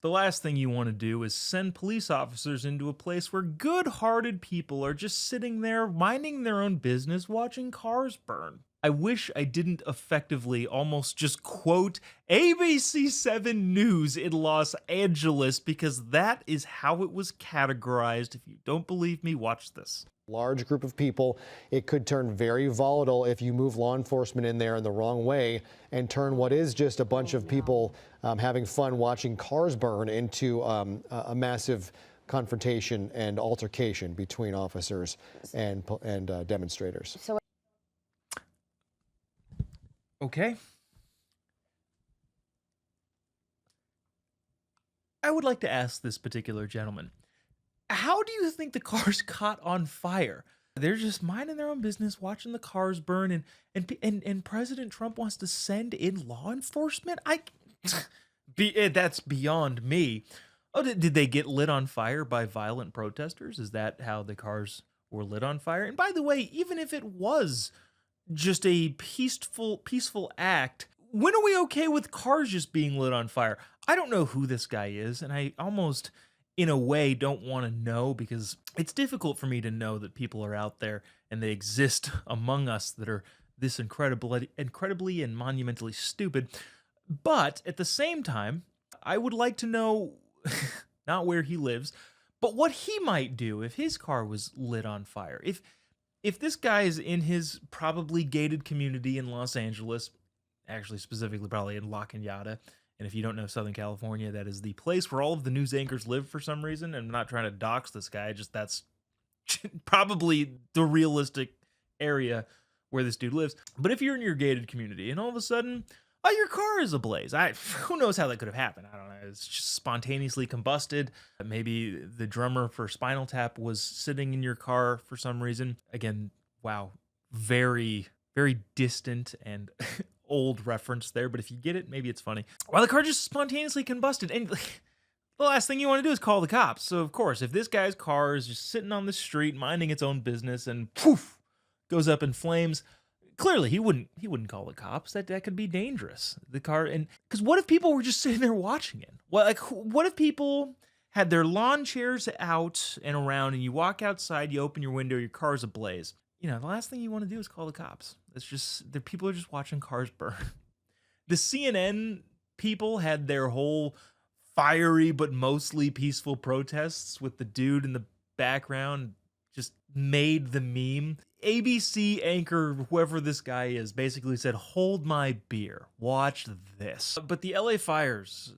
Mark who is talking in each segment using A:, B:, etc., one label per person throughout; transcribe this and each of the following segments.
A: The last thing you want to do is send police officers into a place where good-hearted people are just sitting there minding their own business watching cars burn. I wish I didn't effectively almost just quote ABC7 News in Los Angeles because that is how it was categorized. If you don't believe me, watch this.
B: Large group of people. It could turn very volatile if you move law enforcement in there in the wrong way and turn what is just a bunch of people having fun watching cars burn into a massive confrontation and altercation between officers and demonstrators.
A: Okay. I would like to ask this particular gentleman, how do you think the cars caught on fire? They're just minding their own business, watching the cars burn, and President Trump wants to send in law enforcement? That's beyond me. Oh, did they get lit on fire by violent protesters? Is that how the cars were lit on fire? And by the way, even if it was just a peaceful act, when are we okay with cars just being lit on fire? I don't know who this guy is, and I almost, in a way, don't want to know because it's difficult for me to know that people are out there and they exist among us that are this incredibly and monumentally stupid. But at the same time, I would like to know not where he lives, but what he might do if his car was lit on fire. If this guy is in his probably gated community in Los Angeles, actually specifically probably in La Cañada, and if you don't know Southern California, that is the place where all of the news anchors live for some reason. And I'm not trying to dox this guy, just that's probably the realistic area where this dude lives. But if you're in your gated community and all of a sudden, oh, your car is ablaze. Who knows how that could have happened? I don't know. It's just spontaneously combusted. Maybe the drummer for Spinal Tap was sitting in your car for some reason. Again, wow, very, very distant and old reference there. But if you get it, maybe it's funny. Well, the car just spontaneously combusted. And the last thing you want to do is call the cops. So, of course, if this guy's car is just sitting on the street, minding its own business, and poof, goes up in flames, clearly he wouldn't call the cops. That could be dangerous. The car, and because what if people were just sitting there watching it? Well, like, what if people had their lawn chairs out and around, and you walk outside, you open your window, your car's ablaze? You know, the last thing you want to do is call the cops. It's just the people are just watching cars burn. The CNN people had their whole fiery but mostly peaceful protests with the dude in the background just made the meme. ABC anchor, whoever this guy is, basically said, "Hold my beer, watch this." But the LA fires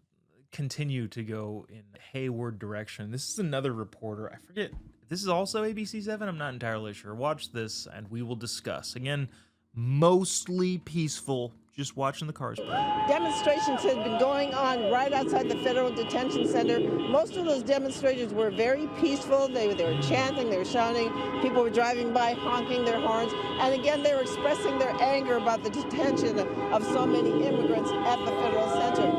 A: continue to go in a hayward direction. This is another reporter. I forget. This is also ABC7. I'm not entirely sure. Watch this and we will discuss. Again, mostly peaceful, just watching the cars burn.
C: Demonstrations had been going on right outside the Federal Detention Center. Most of those demonstrators were very peaceful. They were chanting, they were shouting. People were driving by, honking their horns. And again, they were expressing their anger about the detention of so many immigrants at the Federal Center.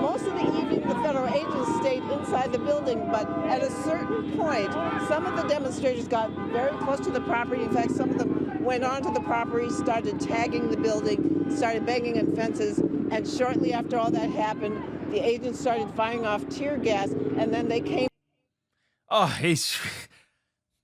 C: Most of the evening, the federal agents stayed inside the building, but at a certain point, some of the demonstrators got very close to the property. In fact, some of them went onto the property, started tagging the building, started banging on fences, and shortly after all that happened, the agents started firing off tear gas, and then they came.
A: Oh,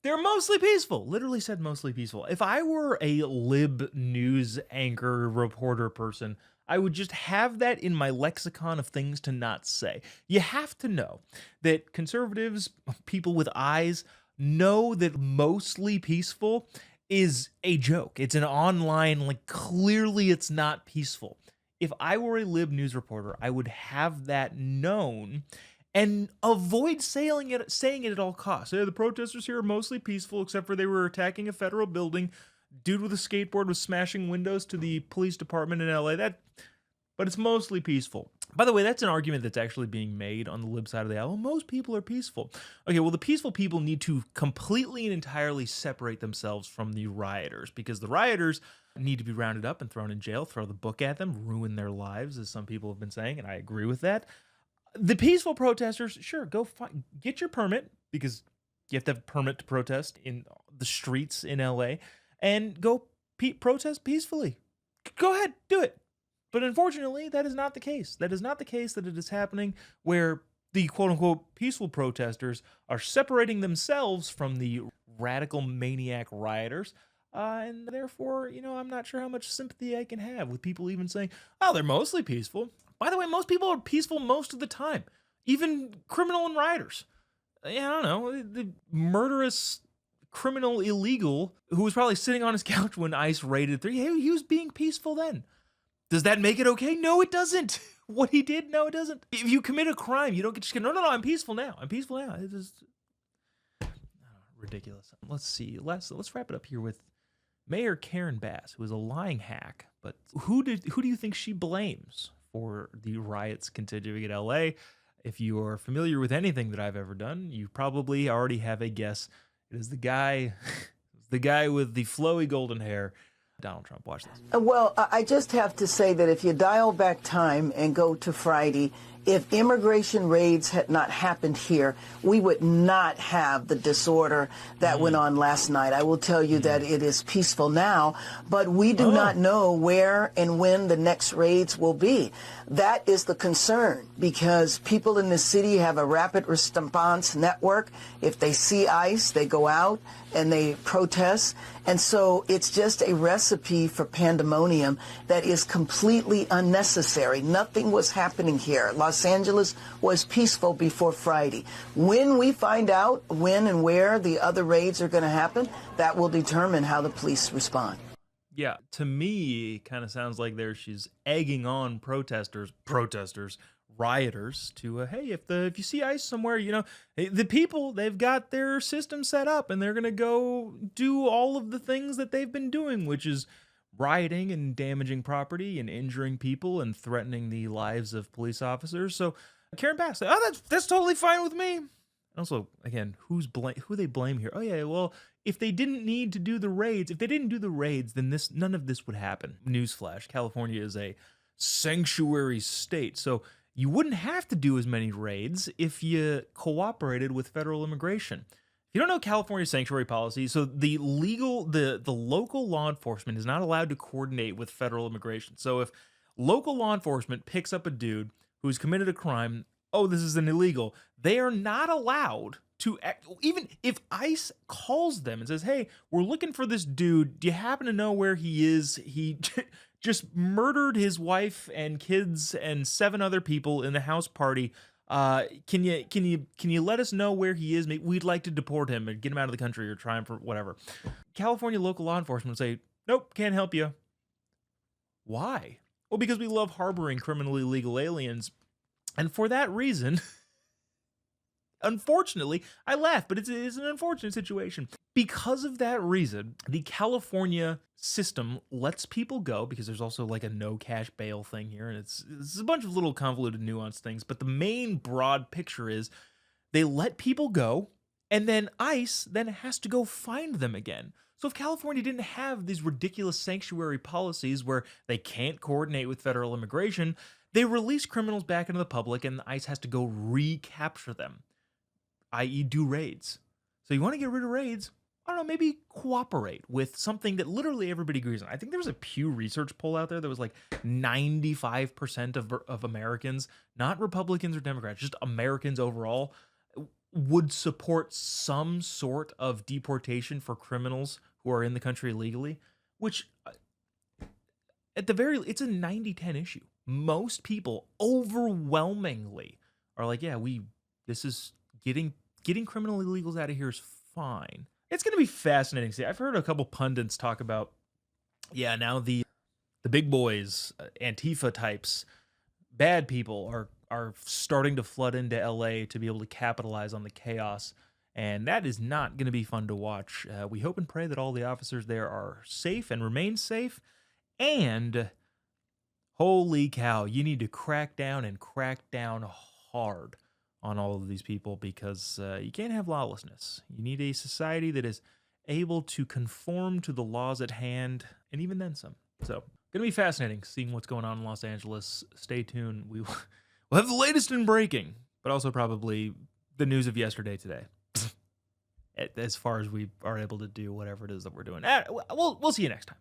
A: they're mostly peaceful. Literally said mostly peaceful. If I were a lib news anchor reporter person, I would just have that in my lexicon of things to not say. You have to know that conservatives, people with eyes, know that mostly peaceful is a joke. It's an online, like, clearly it's not peaceful. If I were a lib news reporter, I would have that known and avoid saying it at all costs. Hey, the protesters here are mostly peaceful, except for they were attacking a federal building. Dude with a skateboard was smashing windows to the police department in LA. But it's mostly peaceful. By the way, that's an argument that's actually being made on the lib side of the aisle. Most people are peaceful. Okay, well, the peaceful people need to completely and entirely separate themselves from the rioters, because the rioters need to be rounded up and thrown in jail, throw the book at them, ruin their lives, as some people have been saying, and I agree with that. The peaceful protesters, sure, go get your permit, because you have to have a permit to protest in the streets in LA, and go protest peacefully. Go ahead, do it. But unfortunately, that is not the case. That is not the case that it is happening, where the quote-unquote peaceful protesters are separating themselves from the radical maniac rioters. And therefore, I'm not sure how much sympathy I can have with people even saying, oh, they're mostly peaceful. By the way, most people are peaceful most of the time, even criminal and rioters. Yeah, I don't know, the murderous criminal illegal who was probably sitting on his couch when ICE raided through. He was being peaceful then. Does that make it okay? No, it doesn't. What he did, no, it doesn't. If you commit a crime, you don't get to, no, I'm peaceful now. I'm peaceful now. It's just ridiculous. Let's see. Let's wrap it up here with Mayor Karen Bass, who is a lying hack. But who do you think she blames for the riots continuing in LA? If you are familiar with anything that I've ever done, you probably already have a guess. It is the guy with the flowy golden hair, Donald Trump. Watch this.
D: Well, I just have to say that if you dial back time and go to Friday, if immigration raids had not happened here, we would not have the disorder that went on last night. I will tell you that it is peaceful now, but we do not know where and when the next raids will be. That is the concern, because people in the city have a rapid response network. If they see ICE, they go out and they protest. And so it's just a recipe for pandemonium that is completely unnecessary. Nothing was happening here. Los Angeles was peaceful before Friday. When we find out when and where the other raids are going to happen, that will determine how the police respond.
A: Yeah, to me, it kind of sounds like she's egging on protesters, rioters to, hey, if you see ICE somewhere, hey, the people, they've got their system set up and they're going to go do all of the things that they've been doing, which is rioting and damaging property and injuring people and threatening the lives of police officers. So Karen Bass said, oh, that's totally fine with me. Also, again, who they blame here? Oh yeah, well, if they didn't need to do the raids, then none of this would happen. Newsflash: California is a sanctuary state, so you wouldn't have to do as many raids if you cooperated with federal immigration. If you don't know California's sanctuary policy, so the local law enforcement is not allowed to coordinate with federal immigration. So if local law enforcement picks up a dude who's committed a crime, oh, this is an illegal, they are not allowed to act. Even if ICE calls them and says, hey, we're looking for this dude, do you happen to know where he is? He just murdered his wife and kids and 7 other people in the house party. Can you let us know where he is? Maybe we'd like to deport him and get him out of the country or try him for whatever. California local law enforcement would say, nope, can't help you. Why? Well, because we love harboring criminally illegal aliens. And for that reason, unfortunately, I laugh, but it's an unfortunate situation. Because of that reason, the California system lets people go, because there's also like a no cash bail thing here, and it's a bunch of little convoluted nuanced things, but the main broad picture is they let people go, and then ICE then has to go find them again. So if California didn't have these ridiculous sanctuary policies where they can't coordinate with federal immigration, they release criminals back into the public, and the ICE has to go recapture them, i.e. do raids. So you want to get rid of raids, I don't know, maybe cooperate with something that literally everybody agrees on. I think there was a Pew Research poll out there that was like 95% of Americans, not Republicans or Democrats, just Americans overall, would support some sort of deportation for criminals who are in the country illegally, which it's a 90-10 issue. Most people overwhelmingly are like, yeah, this is getting criminal illegals out of here is fine. It's going to be fascinating to see. I've heard a couple pundits talk about, yeah, now the big boys, Antifa types, bad people are starting to flood into LA to be able to capitalize on the chaos. And that is not going to be fun to watch. We hope and pray that all the officers there are safe and remain safe. And holy cow, you need to crack down hard on all of these people, because you can't have lawlessness. You need a society that is able to conform to the laws at hand, and even then some. So, going to be fascinating seeing what's going on in Los Angeles. Stay tuned. We'll have the latest in breaking, but also probably the news of yesterday today, as far as we are able to do whatever it is that we're doing. We'll see you next time.